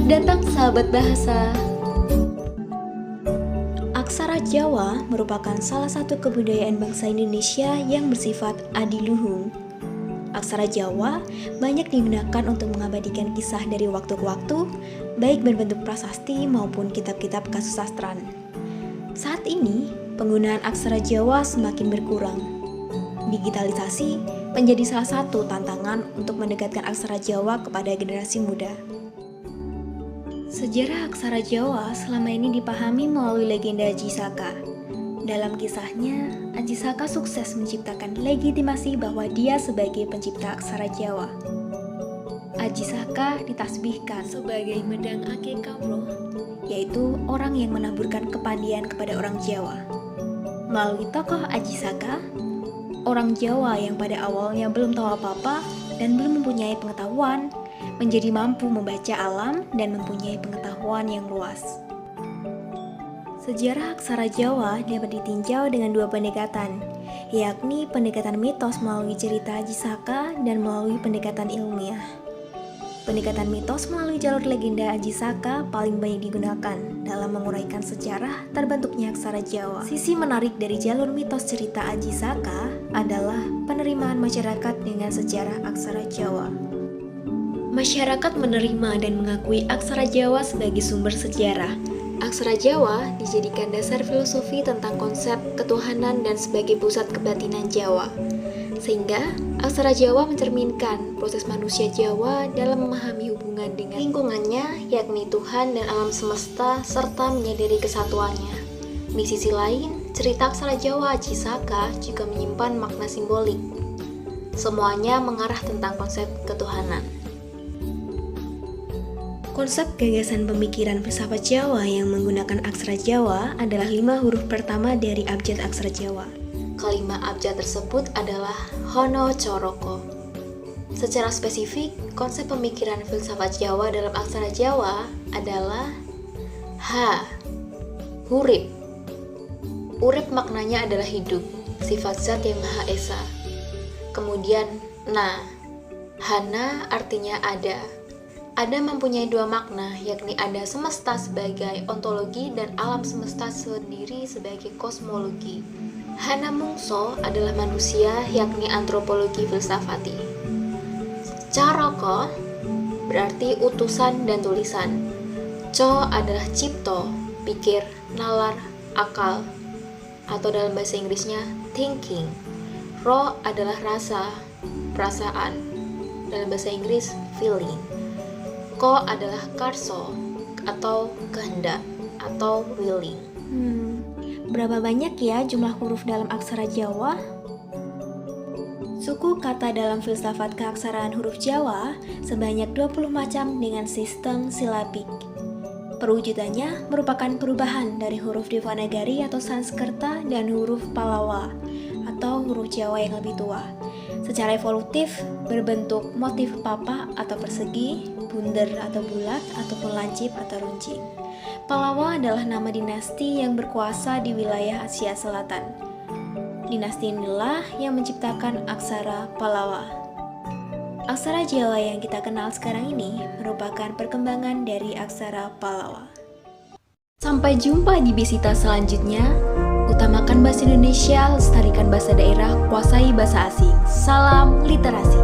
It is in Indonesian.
Selamat datang sahabat bahasa. Aksara Jawa merupakan salah satu kebudayaan bangsa Indonesia yang bersifat adiluhung. Aksara Jawa banyak digunakan untuk mengabadikan kisah dari waktu ke waktu, baik berbentuk prasasti maupun kitab-kitab kasusastran. Saat ini, penggunaan aksara Jawa semakin berkurang. Digitalisasi menjadi salah satu tantangan untuk mendekatkan aksara Jawa kepada generasi muda. Sejarah aksara Jawa selama ini dipahami melalui legenda Aji Saka. Dalam kisahnya, Aji Saka sukses menciptakan legitimasi bahwa dia sebagai pencipta aksara Jawa. Aji Saka ditasbihkan sebagai medang ake kawruh, yaitu orang yang menaburkan kepandian kepada orang Jawa. Melalui tokoh Aji Saka, orang Jawa yang pada awalnya belum tahu apa-apa dan belum mempunyai pengetahuan, menjadi mampu membaca alam dan mempunyai pengetahuan yang luas. Sejarah aksara Jawa dapat ditinjau dengan dua pendekatan, yakni pendekatan mitos melalui cerita Aji Saka dan melalui pendekatan ilmiah. Pendekatan mitos melalui jalur legenda Aji Saka paling banyak digunakan dalam menguraikan sejarah terbentuknya aksara Jawa. Sisi menarik dari jalur mitos cerita Aji Saka adalah penerimaan masyarakat dengan sejarah aksara Jawa. Masyarakat menerima dan mengakui aksara Jawa sebagai sumber sejarah. Aksara Jawa dijadikan dasar filosofi tentang konsep ketuhanan dan sebagai pusat kebatinan Jawa. Sehingga, aksara Jawa mencerminkan proses manusia Jawa dalam memahami hubungan dengan lingkungannya, yakni Tuhan dan alam semesta, serta menyadari kesatuannya. Di sisi lain, cerita aksara Jawa Aji Saka juga menyimpan makna simbolik. Semuanya mengarah tentang konsep ketuhanan. Konsep gagasan pemikiran filsafat Jawa yang menggunakan aksara Jawa adalah 5 huruf pertama dari abjad aksara Jawa. Kelima abjad tersebut adalah Hono Coroko. Secara spesifik, konsep pemikiran filsafat Jawa dalam aksara Jawa adalah H. Hurip. Urip maknanya adalah hidup, sifat zat yang Maha Esa. Kemudian Na. Hana artinya ada. Ada mempunyai dua makna, yakni ada semesta sebagai ontologi dan alam semesta sendiri sebagai kosmologi. Hana Mungso adalah manusia, yakni antropologi filsafati. Caroko berarti utusan dan tulisan. Co adalah cipto, pikir, nalar, akal, atau dalam bahasa Inggrisnya thinking. Ro adalah rasa, perasaan, dalam bahasa Inggris feeling. Ko adalah karso atau kehendak atau willing. Berapa banyak ya jumlah huruf dalam aksara Jawa? Suku kata dalam filsafat keaksaraan huruf Jawa sebanyak 20 macam dengan sistem silabik. Perwujudannya merupakan perubahan dari huruf Devanagari atau Sanskerta dan huruf Pallawa atau huruf Jawa yang lebih tua. Secara evolutif, berbentuk motif papa atau persegi, bunder atau bulat, ataupun lancip atau runcing. Pallawa adalah nama dinasti yang berkuasa di wilayah Asia Selatan. Dinasti inilah yang menciptakan aksara Pallawa. Aksara Jawa yang kita kenal sekarang ini merupakan perkembangan dari aksara Pallawa. Sampai jumpa di Bisita selanjutnya. Utamakan bahasa Indonesia, lestarikan bahasa daerah, kuasai bahasa asing. Salam literasi.